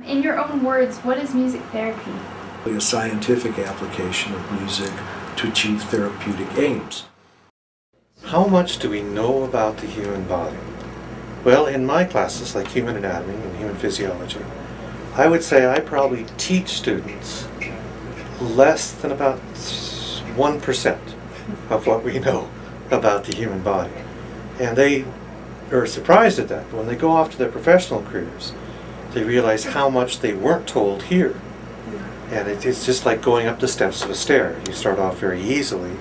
In your own words, what is music therapy? A scientific application of music to achieve therapeutic aims. How much do we know about the human body? Well, in my classes, like human anatomy and human physiology, I would say I probably teach students less than about 1% of what we know about the human body. And they are surprised at that. But when they go off to their professional careers, they realize how much they weren't told here. And it's just like going up the steps of a stair. You start off very easily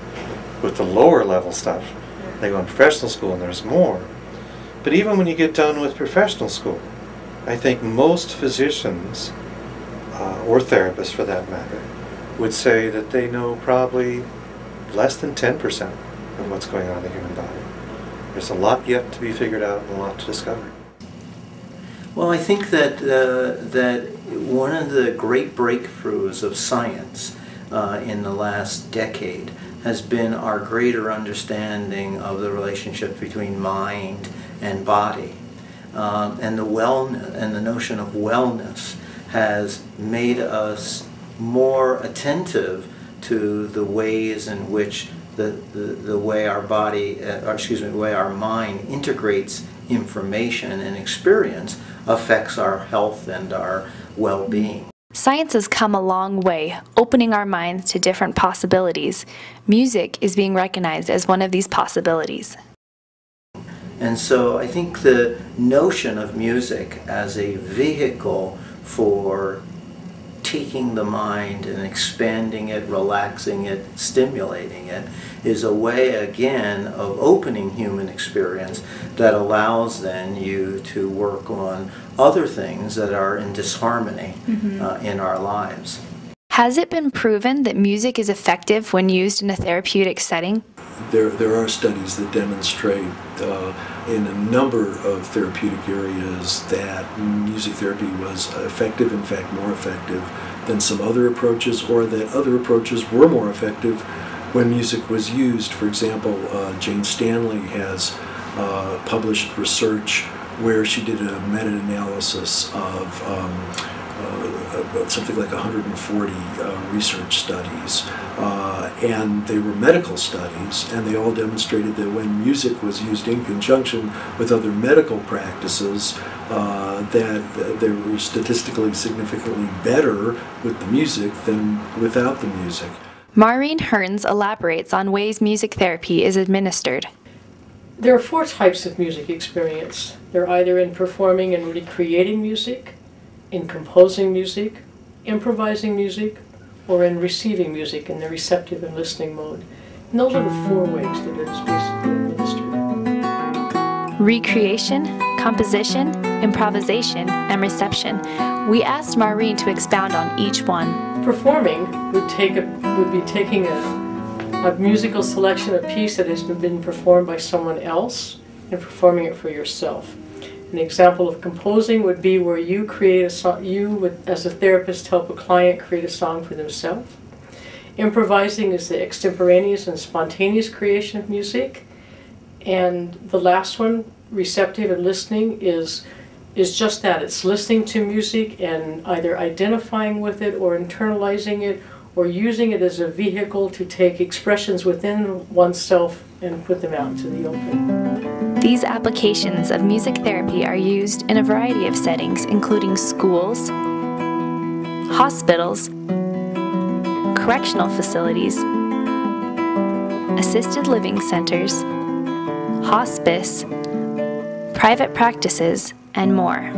with the lower level stuff. They go in professional school and there's more. But even when you get done with professional school, I think most physicians, or therapists for that matter, would say that they know probably less than 10% of what's going on in the human body. There's a lot yet to be figured out and a lot to discover. Well, I think that that one of the great breakthroughs of science in the last decade has been our greater understanding of the relationship between mind and body, and the wellness and the notion of wellness has made us more attentive to the ways in which the way our body, the way our mind integrates information and experience affects our health and our well-being. Science has come a long way, opening our minds to different possibilities. Music is being recognized as one of these possibilities. And so I think the notion of music as a vehicle for taking the mind and expanding it, relaxing it, stimulating it, is a way again of opening human experience that allows then you to work on other things that are in disharmony in our lives. Has it been proven that music is effective when used in a therapeutic setting? There are studies that demonstrate in a number of therapeutic areas that music therapy was effective, in fact more effective than some other approaches, or that other approaches were more effective when music was used. For example, Jane Stanley has published research where she did a meta-analysis of something like 140 research studies, and they were medical studies, and they all demonstrated that when music was used in conjunction with other medical practices, that they were statistically significantly better with the music than without the music. Maureen Hearns elaborates on ways music therapy is administered. There are 4 types of music experience. They're either in performing and recreating music, in composing music, improvising music, or in receiving music in the receptive and listening mode. And those are the 4 ways that it is basically administered. Recreation, composition, improvisation, and reception. We asked Maureen to expound on each one. Performing would be taking a musical selection, a piece that has been performed by someone else, and performing it for yourself. An example of composing would be where you create a song, as a therapist help a client create a song for themselves. Improvising is the extemporaneous and spontaneous creation of music. And the last one, receptive and listening, is just that. It's listening to music and either identifying with it or internalizing it or using it as a vehicle to take expressions within oneself and put them out into the open. These applications of music therapy are used in a variety of settings, including schools, hospitals, correctional facilities, assisted living centers, hospice, private practices, and more.